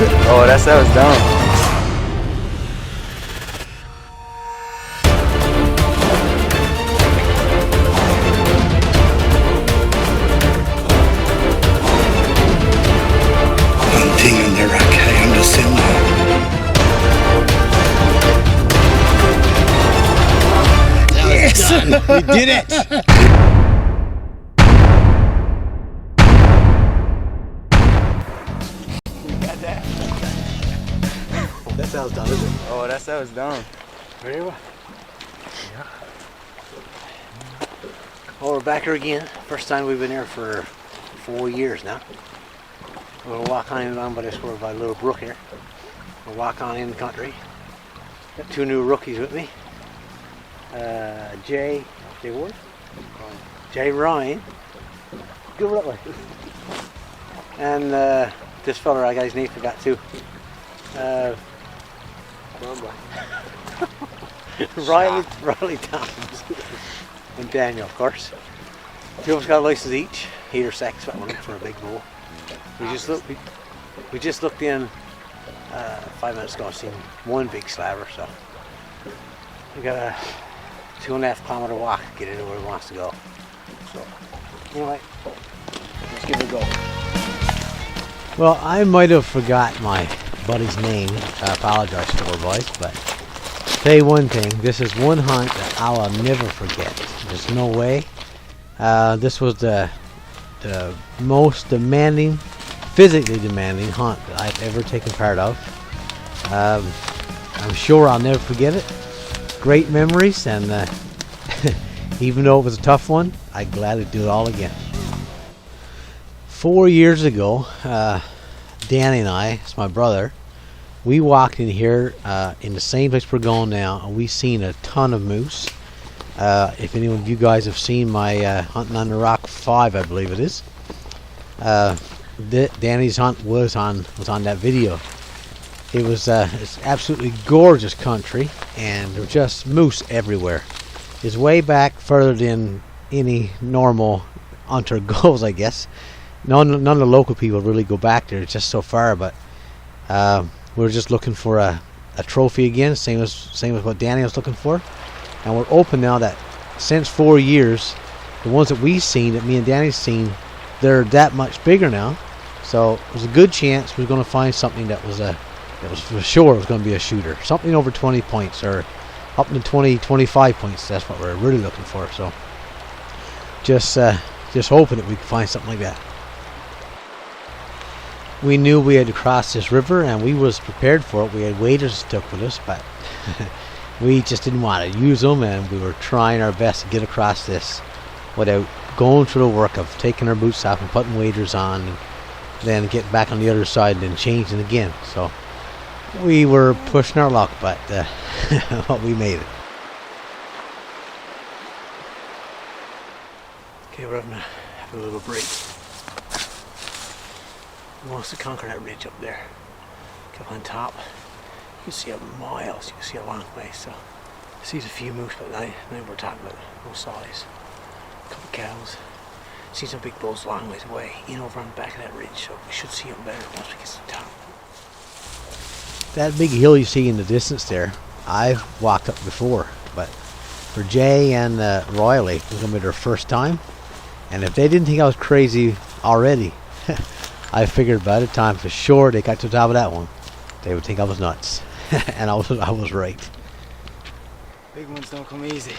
it? Oh, that was dumb. In the rock, I understand now. Yes! We did it! You got that? That sounds done, isn't it? Oh, that was dumb. Very well. Yeah. Well, we're back here again. First time we've been here for 4 years now. We're going to walk on in down by this sort of a little brook here. We'll walk on in the country. Got 2 new rookies with me. Jay Ward? Jay Ryan. Go that way. And this fella, I got his name forgot too. Riley Thomas. And Daniel, of course. 2 of us got a license each. Heater sex, but we're looking for a big bull. We just looked in 5 minutes ago and seen 1 big slaver, so we got a 2.5 kilometer walk to get into where he wants to go. So anyway, let's give it a go. Well, I might have forgot my buddy's name. I apologize for it, boys, but tell you one thing, this is one hunt that I will never forget. There's no way. This was the most demanding, physically demanding hunt that I've ever taken part of. I'm sure I'll never forget it. Great memories, and even though it was a tough one, I'd gladly do it all again. 4 years ago, Danny and I, it's my brother, we walked in here in the same place we're going now, and we seen a ton of moose. If any of you guys have seen my Hunting on the Rock 5, I believe it is. Danny's hunt was on that video. It was it's absolutely gorgeous country, and there were just moose everywhere. It's way back further than any normal hunter goes, I guess. None of the local people really go back there. It's just so far, but we're just looking for a trophy again, same as what Danny was looking for. And we're open now that since 4 years, the ones that we've seen, that me and Danny's seen, they're that much bigger now. So it was a good chance we were going to find something that was for sure was going to be a shooter. Something over 20 points or up to 20, 25 points. That's what we're really looking for. So just hoping that we could find something like that. We knew we had to cross this river, and we was prepared for it. We had waders stuck with us, but we just didn't want to use them, and we were trying our best to get across this without going through the work of taking our boots off and putting waders on, and then getting back on the other side and then changing again. So we were pushing our luck, but we made it. Okay, we're having a little break. He wants to conquer that ridge up there. Up on top. You can see a miles, you can see a long way. So I see a few moose, but now we're talking about no size. A couple cows. See some big bulls a long ways away, in over on the back of that ridge, so we should see them better once we get to the top. That big hill you see in the distance there, I've walked up before, but for Jay and Riley, it was going to be their first time. And if they didn't think I was crazy already, I figured by the time for sure they got to the top of that one, they would think I was nuts. And I was right. Big ones don't come easy.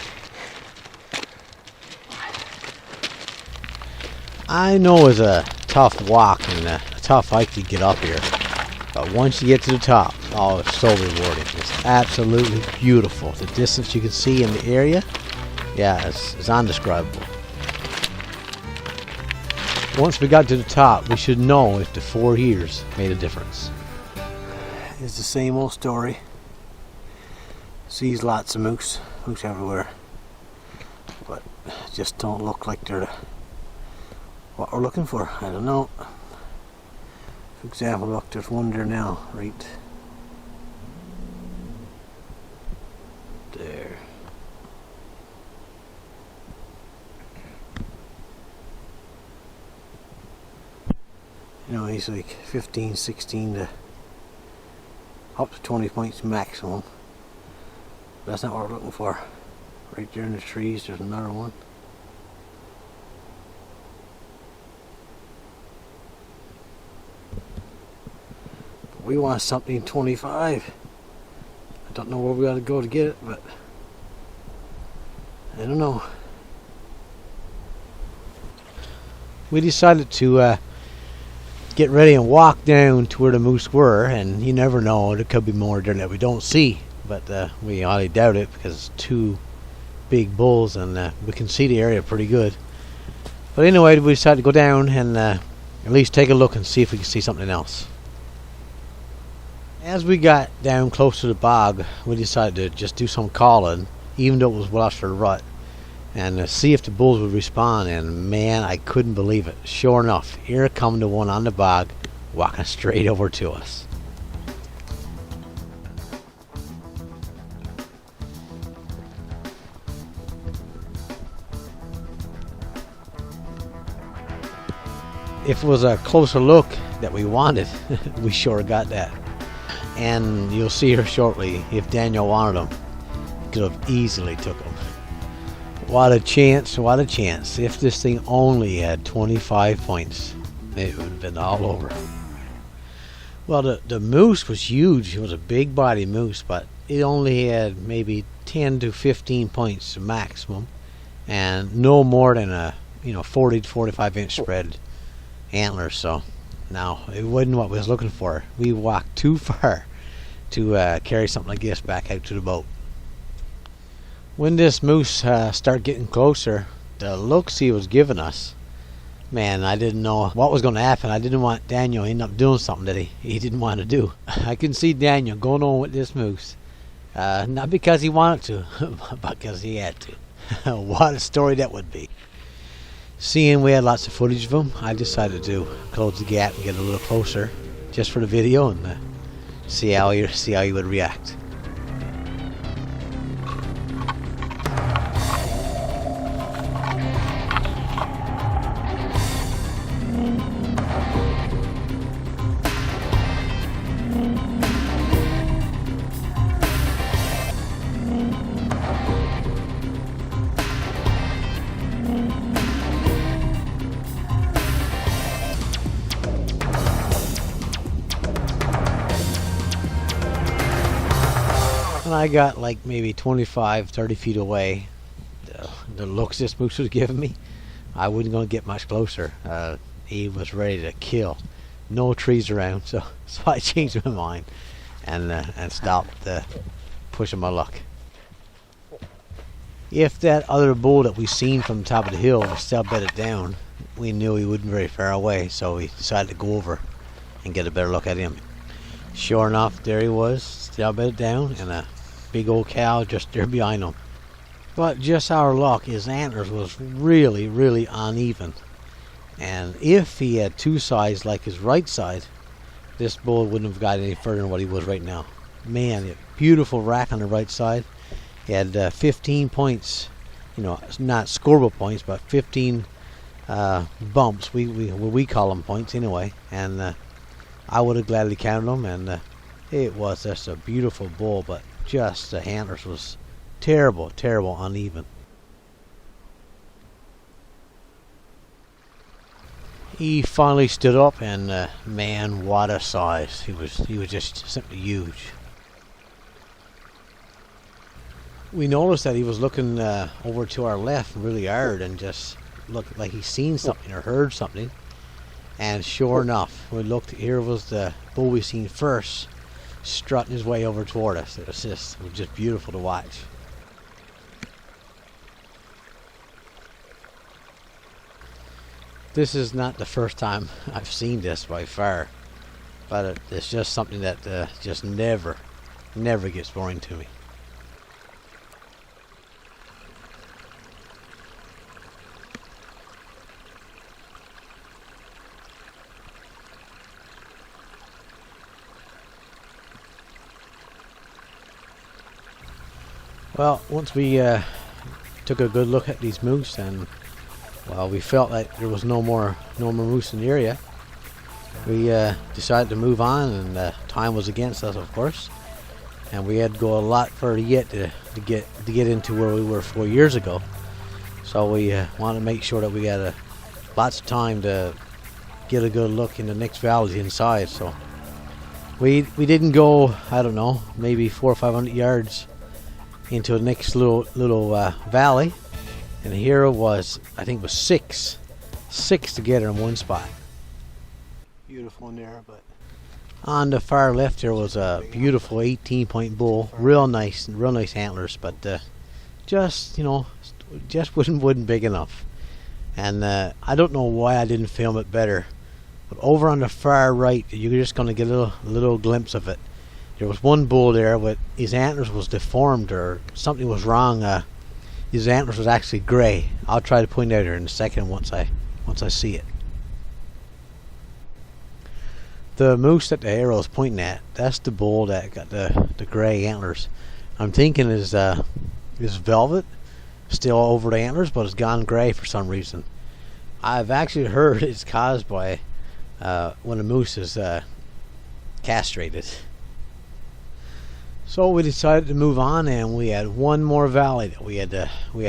I know it's a tough walk and a tough hike to get up here, but once you get to the top, oh, it's so rewarding. It's absolutely beautiful. The distance you can see in the area, yeah, it's indescribable. Once we got to the top, we should know if the 4 years made a difference. It's the same old story. Sees lots of moose everywhere, but just don't look like they're what we're looking for. I don't know. For example, look, there's one there now, right there. You know, he's like 15, 16 to up to 20 points maximum. That's not what we're looking for. Right there in the trees, there's another one. But we want something 25. I don't know where we got to go to get it, but I don't know. We decided to get ready and walk down to where the moose were, and you never know, there could be more there that we don't see, but we highly doubt it because it's two big bulls and we can see the area pretty good. But anyway, we decided to go down and at least take a look and see if we can see something else. As we got down close to the bog, we decided to just do some calling, even though it was well after the rut, and see if the bulls would respond. And man, I couldn't believe it. Sure enough, here come the one on the bog, walking straight over to us. If it was a closer look that we wanted, we sure got that. And you'll see here shortly, if Daniel wanted them, he could have easily took them. What a chance, what a chance. If this thing only had 25 points, it would have been all over. Well, the moose was huge. It was a big body moose, but it only had maybe 10 to 15 points maximum, and no more than a 40 to 45 inch spread antlers. So now it wasn't what we was looking for. We walked too far to carry something like this back out to the boat. When this moose started getting closer, the looks he was giving us, man, I didn't know what was going to happen. I didn't want Daniel to end up doing something that he didn't want to do. I can see Daniel going on with this moose, not because he wanted to, but because he had to. What a story that would be. Seeing we had lots of footage of him, I decided to close the gap and get a little closer, just for the video, and see how he would react. When I got like maybe 25, 30 feet away, the looks this moose was giving me, I wasn't going to get much closer. He was ready to kill. No trees around, so I changed my mind and stopped pushing my luck. If that other bull that we seen from the top of the hill was still bedded down, we knew he wasn't very far away, so we decided to go over and get a better look at him. Sure enough, there he was, still bedded down, and a big old cow just there behind him. But just our luck, his antlers was really, really uneven. And if he had two sides like his right side, this bull wouldn't have got any further than what he was right now. Man, a beautiful rack on the right side. He had 15 points, not scoreable points, but 15 bumps. We call them points anyway. And I would have gladly counted them, and it was just a beautiful bull, but just the antlers was terrible, terrible uneven. He finally stood up, and man, what a size! He was just simply huge. We noticed that he was looking over to our left really hard, and just looked like he seen something or heard something. And sure enough, we looked. Here was the bull we seen first, strutting his way over toward us. It was just beautiful to watch. This is not the first time I've seen this by far, but it's just something that just never gets boring to me. Well, once we took a good look at these moose, and well, we felt like there was no more moose in the area, we decided to move on and time was against us, of course, and we had to go a lot further yet to get into where we were 4 years ago. So we wanted to make sure that we had lots of time to get a good look in the next valley inside. So we didn't go, I don't know, maybe 400 or 500 yards into the next little valley, and here it was, I think it was six together in one spot. Beautiful in there. But on the far left there was a beautiful 18-point bull, real nice antlers, but just wasn't big enough. And I don't know why I didn't film it better, but over on the far right you're just going to get a little glimpse of it. There was one bull there, but his antlers was deformed or something was wrong. His antlers was actually gray. I'll try to point out here in a second once I see it. The moose that the arrow is pointing at, that's the bull that got the gray antlers. I'm thinking is velvet still over the antlers, but it's gone gray for some reason. I've actually heard it's caused by when a moose is castrated. So we decided to move on, and we had one more valley that we had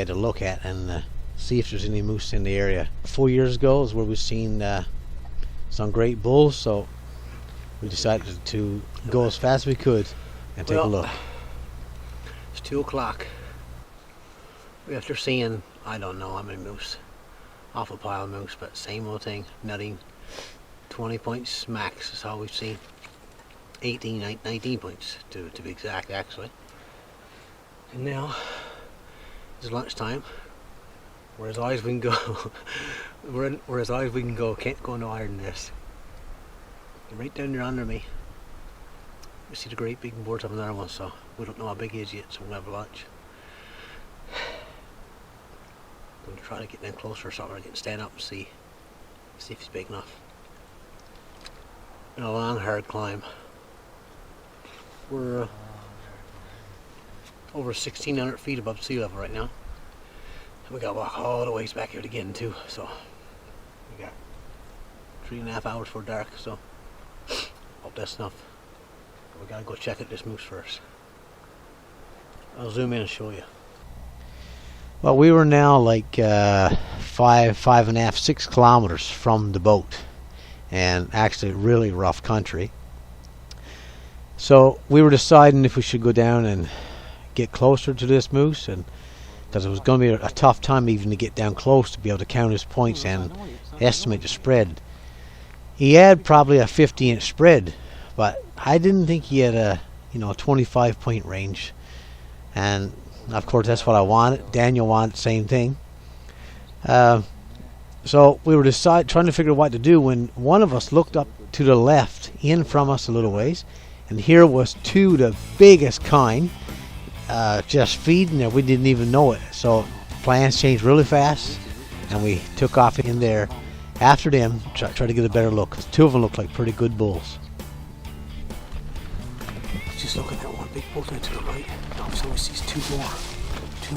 to look at and see if there's any moose in the area. 4 years ago is where we've seen some great bulls, so we decided to go as fast as we could and take a look. It's 2 o'clock. After seeing, I don't know how many moose, off a pile of moose, but same old thing, nutting. 20 points max is all we've seen. 19 points to be exact, actually. And now it's lunchtime. We're as high as we can go. we're as high as we can go. Can't go no higher than this. You're right down there under me. We see the great big boards of another one, so we don't know how big he is yet, so we'll have lunch. I'm going to try to get them closer or something. I can stand up and see if he's big enough. Been a long, hard climb. We're over 1,600 feet above sea level right now. And we got to walk all the ways back here to get in too. So we got 3.5 hours for dark. So hope that's enough. But we got to go check out this moose first. I'll zoom in and show you. Well, we were now like 5.5, 6 kilometers from the boat, and actually really rough country. So we were deciding if we should go down and get closer to this moose, and because it was going to be a tough time even to get down close to be able to count his points and estimate the spread. He had probably a 50-inch spread, but I didn't think he had a 25-point range, and of course that's what I wanted. Daniel wanted the same thing. So we were trying to figure out what to do when one of us looked up to the left in from us a little ways, and here was two of the biggest kind just feeding there. We didn't even know it. So plans changed really fast, and we took off in there after them, try to get a better look. 'Cause 2 of them looked like pretty good bulls. Just looking at one big bull down to the right. So we see 2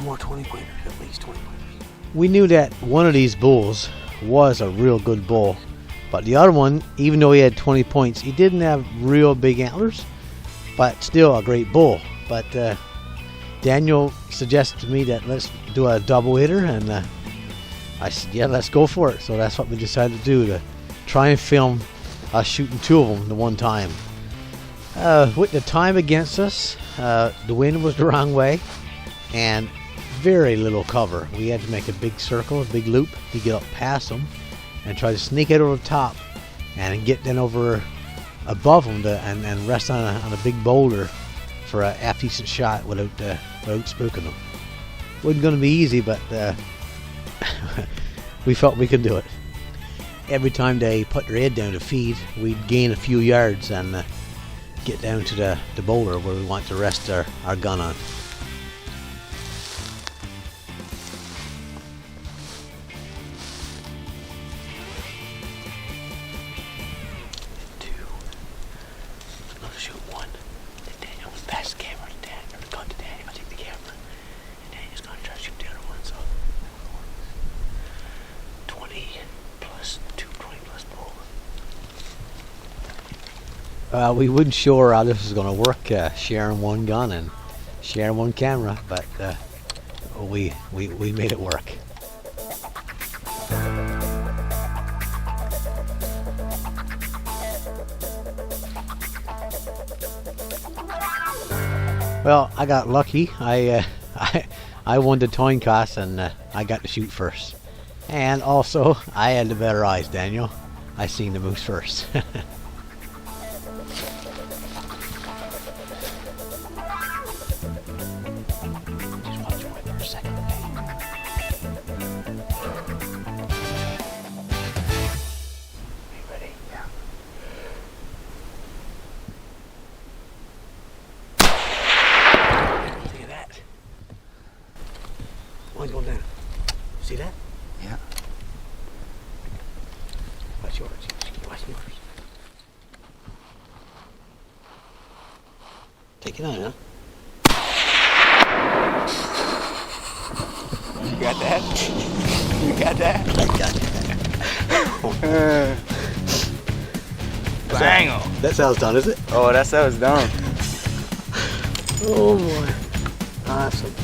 more 20-pointers, at least 20 pointers. We knew that one of these bulls was a real good bull, but the other one, even though he had 20 points, he didn't have real big antlers, but still a great bull. But Daniel suggested to me that let's do a double hitter, and I said, yeah, let's go for it. So that's what we decided to do, to try and film us shooting 2 of them at one time. With the time against us, the wind was the wrong way, and very little cover. We had to make a big circle, a big loop to get up past them and try to sneak it over the top and get then over above them and rest on a big boulder for a half-decent shot without spooking them. Wasn't going to be easy, but we felt we could do it. Every time they put their head down to feed, we'd gain a few yards and get down to the boulder where we want to rest our gun on. We weren't sure how this was going to work, sharing one gun and sharing one camera, but we made it work. Well, I got lucky. I won the coin toss, and I got to shoot first. And also, I had the better eyes, Daniel. I seen the moose first. Just watch my for a second. You ready? Yeah. Look at that. One going down. See that? Yeah. Watch yours. Watch yours. Take it on, huh? You got that? You got that? I got that. Bang! That sounds done, is it? Oh, that's how it's done. Oh boy. Awesome.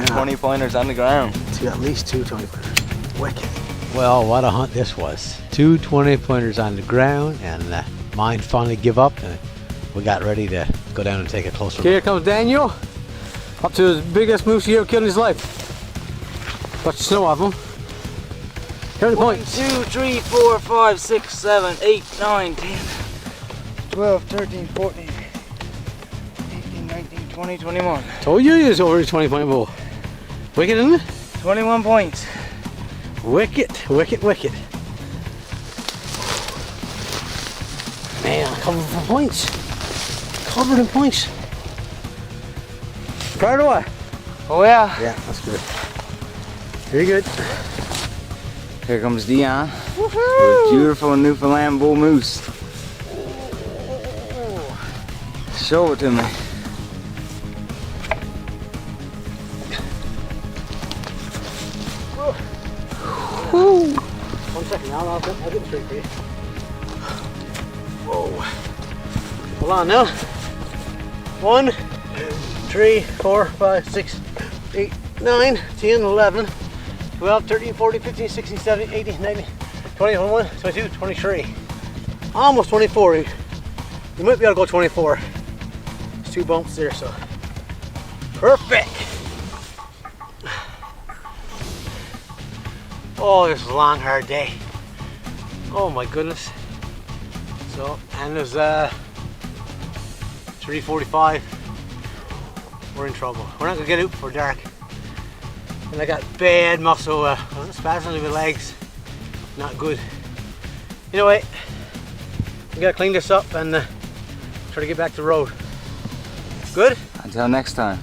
20 pointers on the ground. At least 2 20-pointers. Wicked. Well, what a hunt this was. 2 20-pointers on the ground, and mine finally give up, and we got ready to go down and take a closer look. Here comes Daniel, up to the biggest moose he ever killed in his life. Watch the snow off him. How many 1, points? 2, 3, 4, 5, 6, 7, 8, 9, 10, 12, 13, 14, 18, 19, 20, 21. Told you he was over a 20-point bull. Wicked, isn't it? 21 points. Wicked, wicked, wicked. Man, covered in points. Covered in points. Proud of what? Oh yeah. Yeah, that's good. Very good. Here comes Dion. With a beautiful Newfoundland bull moose. Show it to me. Woo. 1 second, I'll get the straight for you. Whoa. Hold on now. 1, 2, 3, 4, 5, 6, 8, 9, 10, 11, 12, 13, 14, 15, 16, 17, 18, 19, 20, 21, 22, 23. Almost 24. You might be able to go 24. There's 2 bumps there, so. Perfect. Oh, this is a long, hard day. Oh my goodness. So, and there's 3:45. We're in trouble. We're not gonna get out before dark. And I got bad muscle spasms in my legs. Not good. Anyway, we gotta clean this up and try to get back to the road. Good? Until next time.